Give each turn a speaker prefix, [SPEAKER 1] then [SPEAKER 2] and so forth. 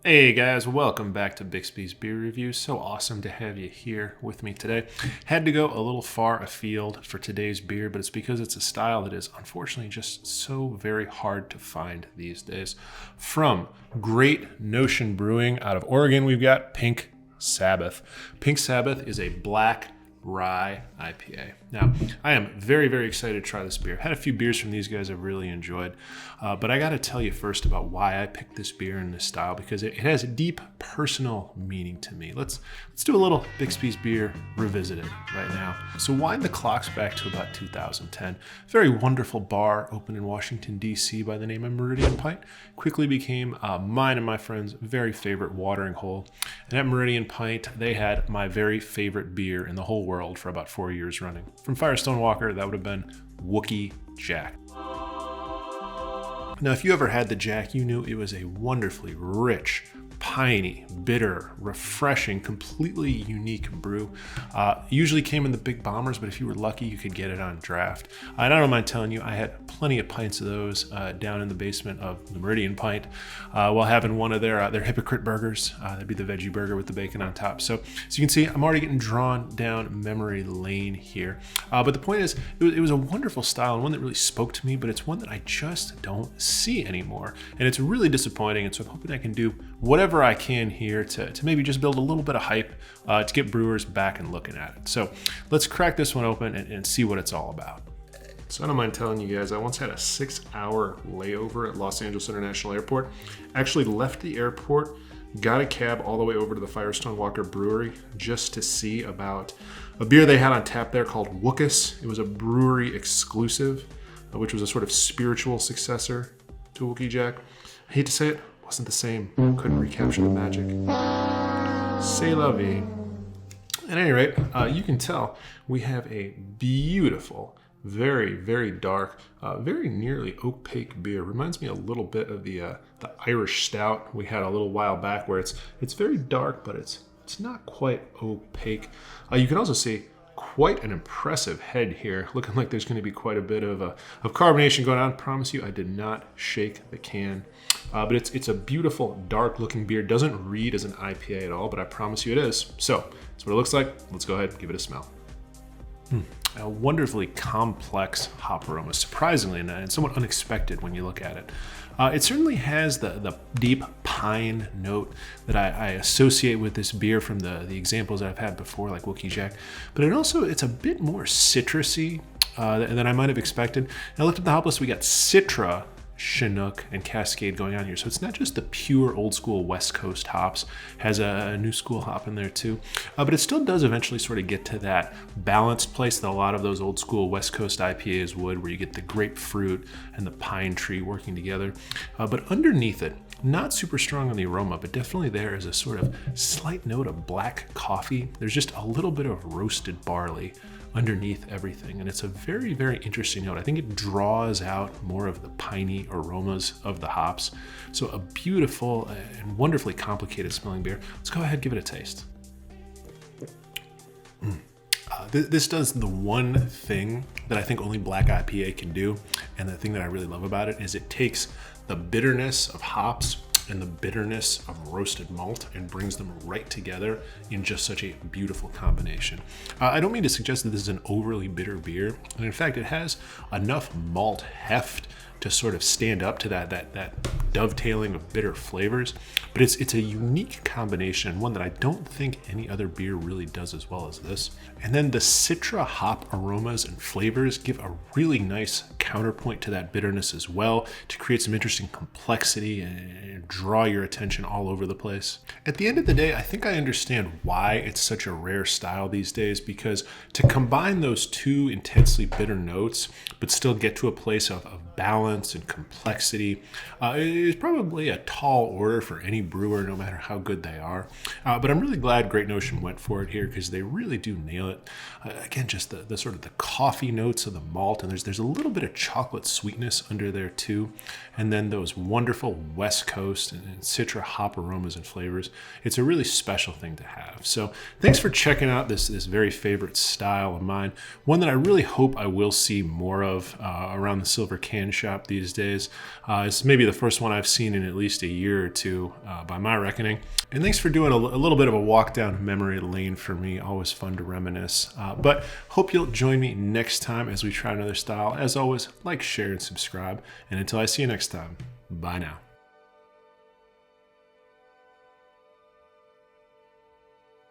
[SPEAKER 1] Hey guys, welcome back to Bixby's Beer Review. So awesome to have you here with me today. Had to go a little far afield for today's beer, but it's because it's a style that is unfortunately just so very hard to find these days. From Great Notion Brewing out of Oregon, we've got Pink Sabbath. Pink Sabbath is a black Rye IPA. Now, I am very, very excited to try this beer. Had a few beers from these guys I've really enjoyed, but I got to tell you first about why I picked this beer in this style, because it has a deep personal meaning to me. Let's do a little Bixby's Beer Revisited right now. So wind the clocks back to about 2010. Very wonderful bar opened in Washington, D.C. by the name of Meridian Pint. Quickly became mine and my friend's very favorite watering hole. And at Meridian Pint, they had my very favorite beer in the whole world for about 4 years running. From Firestone Walker, that would have been Wookie Jack. Now, if you ever had the Jack, you knew it was a wonderfully rich, piney, bitter, refreshing, completely unique brew. Usually came in the big bombers, but if you were lucky, you could get it on draft. I don't mind telling you, I had plenty of pints of those down in the basement of the Meridian Pint while having one of their hypocrite burgers. That'd be the veggie burger with the bacon on top. So you can see, I'm already getting drawn down memory lane here. But the point is, it was a wonderful style and one that really spoke to me, but it's one that I just don't see anymore. And it's really disappointing. And so I'm hoping I can do whatever I can here to maybe just build a little bit of hype to get brewers back and looking at it. So let's crack this one open and see what it's all about. So I don't mind telling you guys, I once had a 6-hour layover at Los Angeles International Airport. Actually left the airport, got a cab all the way over to the Firestone Walker Brewery just to see about a beer they had on tap there called Wookus. It was a brewery exclusive, which was a sort of spiritual successor to Wookie Jack. I hate to say it, wasn't the same. Couldn't recapture the magic. C'est la vie. At any rate, you can tell we have a beautiful, very, very dark, very nearly opaque beer. Reminds me a little bit of the Irish Stout we had a little while back, where it's very dark, but it's not quite opaque. You can also see quite an impressive head here, looking like there's going to be quite a bit of carbonation going on. Promise you, I did not shake the can. But it's a beautiful, dark-looking beer. Doesn't read as an IPA at all, but I promise you it is. So that's what it looks like. Let's go ahead and give it a smell. A wonderfully complex hop aroma, surprisingly and somewhat unexpected when you look at it. It certainly has the deep pine note that I associate with this beer from the examples that I've had before, like Wookie Jack. But it's a bit more citrusy than I might have expected. And I looked at the hop list. We got Citra, Chinook, and Cascade going on here. So it's not just the pure old school West Coast hops, has a new school hop in there too. But it still does eventually sort of get to that balanced place that a lot of those old school West Coast IPAs would, where you get the grapefruit and the pine tree working together. But underneath it, not super strong on the aroma, but definitely there is a sort of slight note of black coffee. There's just a little bit of roasted barley underneath everything, and it's a very, very interesting note. I think it draws out more of the piney aromas of the hops. So a beautiful and wonderfully complicated smelling beer. Let's go ahead and give it a taste. This does the one thing that I think only black IPA can do, and the thing that I really love about it is it takes the bitterness of hops and the bitterness of roasted malt and brings them right together in just such a beautiful combination. I don't mean to suggest that this is an overly bitter beer, and in fact it has enough malt heft to sort of stand up to that dovetailing of bitter flavors, but it's a unique combination, one that I don't think any other beer really does as well as this. And then the Citra hop aromas and flavors give a really nice counterpoint to that bitterness as well, to create some interesting complexity and draw your attention all over the place. At the end of the day, I think I understand why it's such a rare style these days, because to combine those two intensely bitter notes but still get to a place of balance and complexity is probably a tall order for any brewer, no matter how good they are. But I'm really glad Great Notion went for it here, because they really do nail it. Again, just the sort of the coffee notes of the malt, and there's a little bit of chocolate sweetness under there too, and then those wonderful West Coast and Citra hop aromas and flavors. It's a really special thing to have. So thanks for checking out this very favorite style of mine, one that I really hope I will see more of around the Silver Can Shop. up these days. It's maybe the first one I've seen in at least a year or two by my reckoning. And thanks for doing a little bit of a walk down memory lane for me. Always fun to reminisce. But hope you'll join me next time as we try another style. As always, like, share, and subscribe. And until I see you next time, bye now.